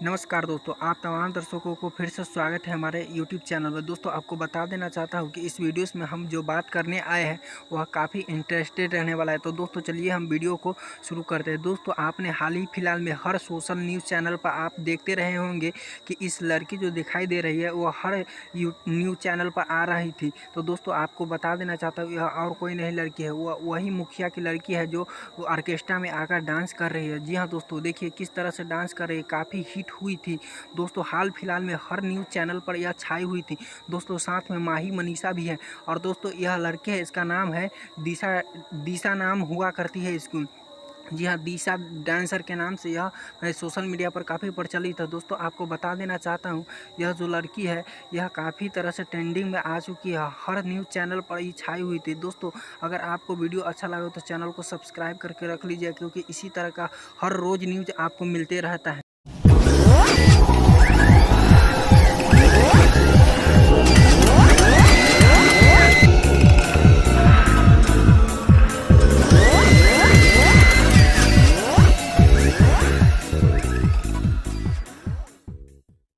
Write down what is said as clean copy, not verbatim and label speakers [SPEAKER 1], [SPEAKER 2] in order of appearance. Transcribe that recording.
[SPEAKER 1] नमस्कार दोस्तों, आप तमाम दर्शकों को फिर से स्वागत है हमारे YouTube चैनल में। दोस्तों आपको बता देना चाहता हूं कि इस वीडियोस में हम जो बात करने आए हैं वह काफ़ी इंटरेस्टेड रहने वाला है। तो दोस्तों चलिए हम वीडियो को शुरू करते हैं। दोस्तों आपने हाल ही फिलहाल में हर सोशल न्यूज़ चैनल पर आप देखते रहे होंगे कि इस लड़की जो दिखाई दे रही है वह हर न्यूज़ चैनल पर आ रही थी। तो दोस्तों आपको बता देना चाहता हूँ, यह और कोई नहीं लड़की है, वह वही मुखिया की लड़की है जो ऑर्केस्ट्रा में आकर डांस कर रही है। जी हाँ दोस्तों, देखिए किस तरह से डांस कर रही है, काफ़ी हिट हुई थी। दोस्तों हाल फिलहाल में हर न्यूज़ चैनल पर यह छाई हुई थी। दोस्तों साथ में माही मनीषा भी है। और दोस्तों यह लड़के है, इसका नाम है दिशा। दिशा नाम हुआ करती है इसकी। जी हाँ, दिशा डांसर के नाम से यह सोशल मीडिया पर काफ़ी प्रचलित है। दोस्तों आपको बता देना चाहता हूँ, यह जो लड़की है यह काफ़ी तरह से ट्रेंडिंग में आ चुकी है, हर न्यूज़ चैनल पर ही छाई हुई थी। दोस्तों अगर आपको वीडियो अच्छा लगे तो चैनल को सब्सक्राइब करके रख लीजिए, क्योंकि इसी तरह का हर रोज़ न्यूज़ आपको मिलते रहता है।